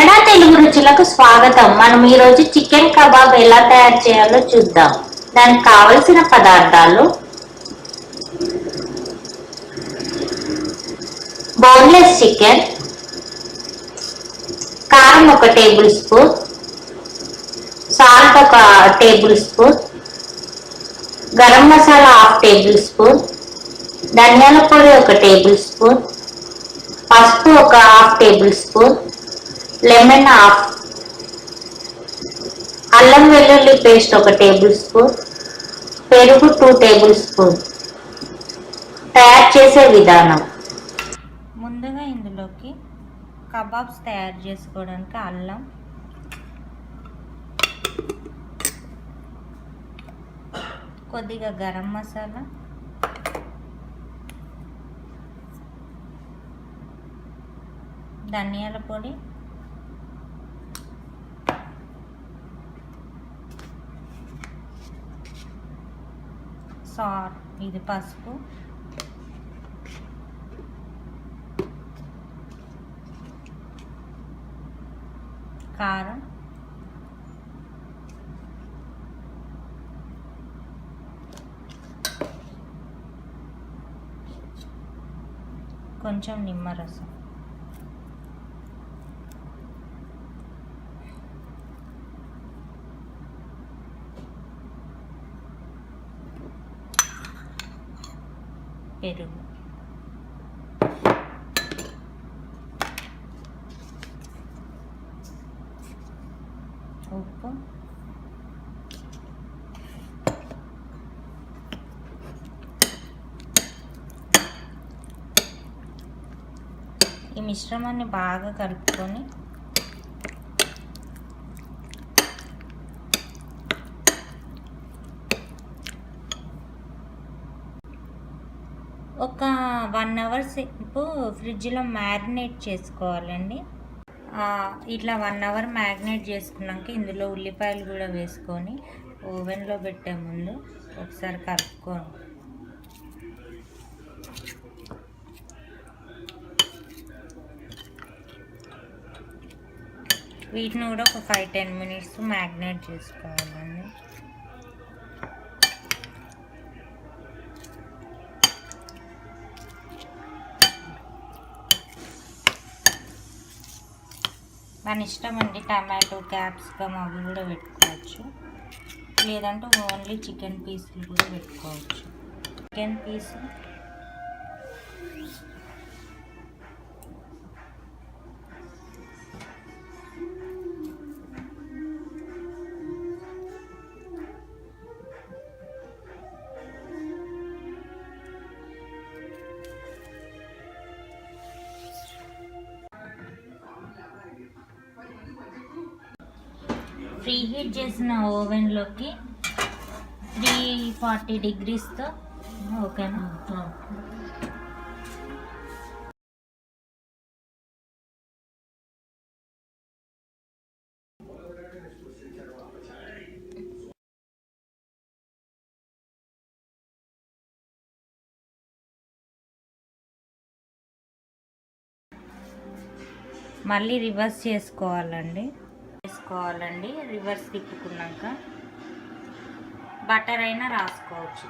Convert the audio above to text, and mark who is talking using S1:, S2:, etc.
S1: కన్నడ తెలుగు రుచులకు స్వాగతం. మనం ఈరోజు చికెన్ కబాబ్ ఎలా తయారు చేయాలో చూద్దాం. దానికి కావలసిన పదార్థాలు: బోన్లెస్ చికెన్, కారం 1 table spoon, salt 1 table spoon, garam masala 1/2 table spoon, ధనియాల పొడి 1 టేబుల్ స్పూన్, పసుపు 1/2 టేబుల్ స్పూన్, లెమన్ హాఫ్, అల్లం వెల్లుల్లి పేస్ట్ 1 టేబుల్ స్పూన్, పెరుగు 2 టేబుల్ స్పూన్. తయారు చేసే విధానం:
S2: ముందుగా ఇందులోకి కబాబ్స్ తయారు చేసుకోవడానికి అల్లం, కొద్దిగా గరం మసాలా, ధనియాల పొడి, ఇది పసుపు, కారం, కొంచెం నిమ్మరసం. పెరుగు, ఉప్పు, ఈ మిశ్రమాన్ని బాగా కలుపుకొని ఒక 1 అవర్ సేపు ఫ్రిడ్జ్లో మ్యారినేట్ చేసుకోవాలండి. ఇట్లా 1 అవర్ మ్యారినేట్ చేసుకున్నాక ఇందులో ఉల్లిపాయలు కూడా వేసుకొని ఓవెన్లో పెట్టే ముందు ఒకసారి కలుపుకోండి. వీటిని కూడా ఒక 5-10 మినిట్స్ మ్యారినేట్ చేసుకోవాలండి. మన ఇష్టం అండి, టమాటో, క్యాప్సికమ్ అవి కూడా పెట్టుకోవచ్చు, లేదంటే ఓన్లీ చికెన్ పీసులు కూడా పెట్టుకోవచ్చు. చికెన్ పీసు ప్రీ హీట్ చేసిన ఓవెన్లోకి 340 డిగ్రీస్తో, ఓకేనా, మళ్ళీ రివర్స్ చేసుకోవాలండి. రివర్స్ తిప్పుకున్నాక బటర్ అయినా రాసుకోవచ్చు.